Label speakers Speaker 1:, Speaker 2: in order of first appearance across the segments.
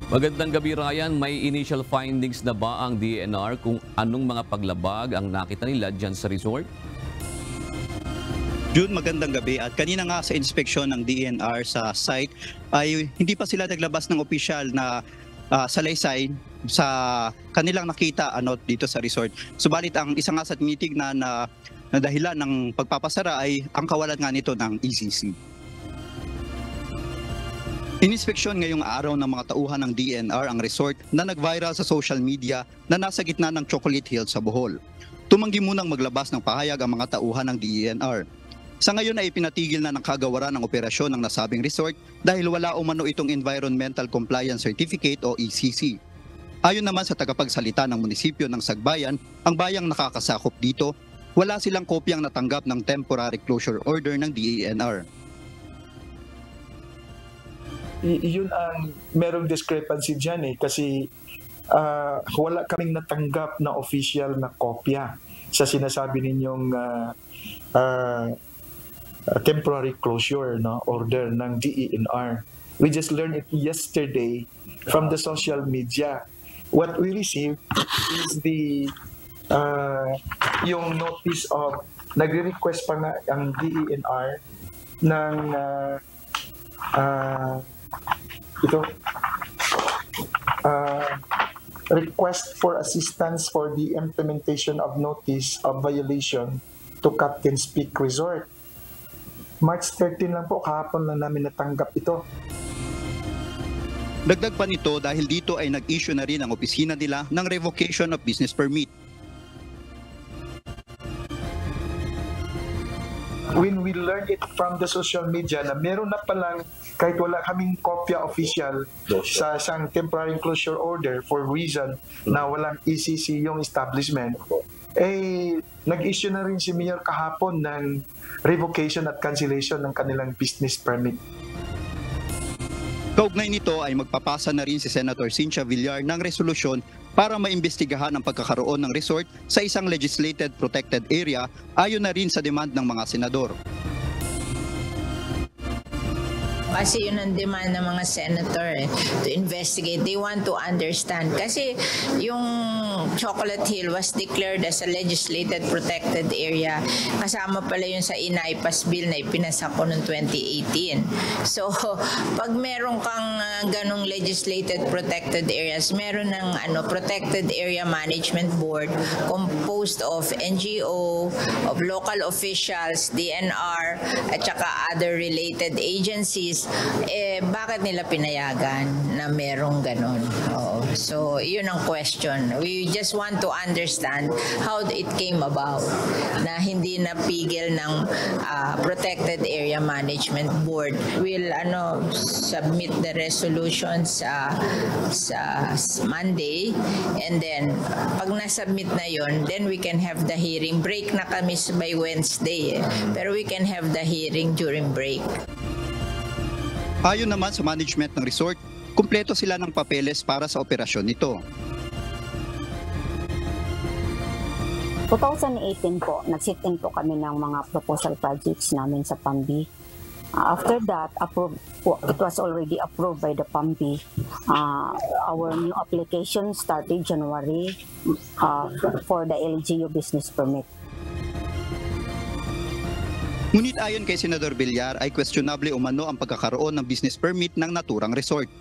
Speaker 1: Magandang gabi, Ryan. May initial findings na ba ang DENR kung anong mga paglabag ang nakita nila dyan sa resort?
Speaker 2: June, magandang gabi. At kanina nga sa inspeksyon ng DENR sa site ay hindi pa sila naglabas ng opisyal na salaysay sa kanilang nakita dito sa resort. Subalit ang isa nga sa tinitignan na dahilan ng pagpapasara ay ang kawalan nga nito ng ECC. Ininspeksyon ngayong araw ng mga tauhan ng DENR ang resort na nag-viral sa social media na nasa gitna ng Chocolate Hills sa Bohol. Tumanggi munang maglabas ng pahayag ang mga tauhan ng DENR. Sa ngayon ay pinatigil na ng kagawaran ng operasyon ng nasabing resort dahil wala umano itong Environmental Compliance Certificate o ECC. Ayon naman sa tagapagsalita ng munisipyo ng Sagbayan, ang bayang nakakasakop dito, wala silang kopyang natanggap ng temporary closure order ng DENR.
Speaker 3: Yun ang merong discrepancy dyan kasi wala kaming natanggap na official na kopya sa sinasabi ninyong temporary closure order ng DENR. We just learned it yesterday from the social media. What we received is yung notice of nagre-request pa nga ang DENR ng request for assistance for the implementation of notice of violation to Captain's Peak Resort. March 13 lang po, kahapon lang namin natanggap ito.
Speaker 2: Dagdag pa nito dahil dito ay nag-issue na rin ang opisina nila ng revocation of business permit.
Speaker 3: When we learned it from the social media na meron na palang kahit wala kaming kopya official sa isang temporary closure order for reason na walang ECC yung establishment, nag-issue na rin si Mayor kahapon ng revocation at cancellation ng kanilang business permit.
Speaker 2: Kaugnay nito ay magpapasa na rin si Senator Cynthia Villar ng resolusyon para maimbestigahan ang pagkakaroon ng resort sa isang legislated protected area ayon na rin sa demand ng mga senador.
Speaker 4: Kasi yun ang demand ng mga senator to investigate. They want to understand. Kasi yung Chocolate Hill was declared as a legislated protected area. Kasama pala yun sa Inaypas Bill na ipinasa ko noong 2018. So, pag meron kang ganong legislated protected areas, meron ng Protected Area Management Board composed of NGO, of local officials, DNR, at saka other related agencies. Bakit nila pinayagan na merong ganon? So, yun ang question. We just want to understand how it came about na hindi napigil ng Protected Area Management Board. We'll submit the resolution sa Monday, and then pag nasubmit na yon, then we can have the hearing. Break na kami by Wednesday, pero we can have the hearing during break.
Speaker 2: Ayon naman sa management ng resort, kumpleto sila ng papeles para sa operasyon nito.
Speaker 5: 2018 po, nag-sit-in po kami ng mga proposal projects namin sa PAMBI. After that, it was already approved by the PAMBI. Our new application started January for the LGU business permit.
Speaker 2: Ngunit ayon kay Senador Villar ay questionable umano ang pagkakaroon ng business permit ng naturang resort.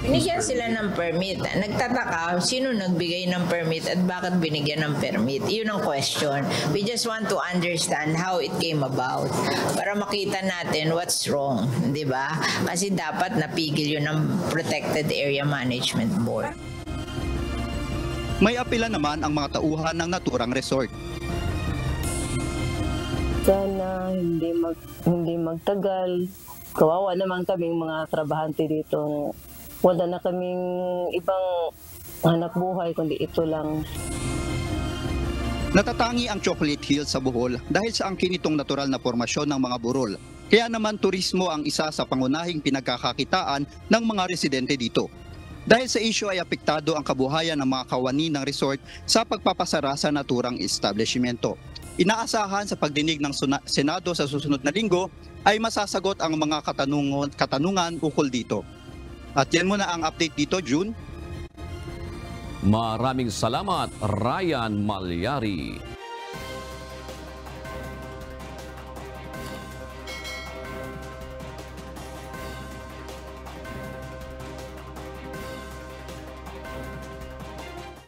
Speaker 4: Binigyan sila ng permit. Nagtataka, sino nagbigay ng permit at bakit binigyan ng permit? Yun ang question. We just want to understand how it came about para makita natin what's wrong, di ba? Kasi dapat napigil yun ng Protected Area Management Board.
Speaker 2: May apela naman ang mga tauhan ng naturang resort.
Speaker 6: Sana hindi magtagal. Kawawa naman kaming mga trabahante dito. Wala na kaming ibang hanap buhay kundi ito lang.
Speaker 2: Natatangi ang Chocolate Hills sa Bohol dahil sa angkin nitong natural na formasyon ng mga burol. Kaya naman turismo ang isa sa pangunahing pinagkakakitaan ng mga residente dito. Dahil sa issue ay apektado ang kabuhayan ng mga kawani ng resort sa pagpapasara sa naturang establishmento. Inaasahan sa pagdinig ng Senado sa susunod na linggo ay masasagot ang mga katanungan ukol dito. At yan muna ang update dito, June.
Speaker 1: Maraming salamat, Ryan Malyari.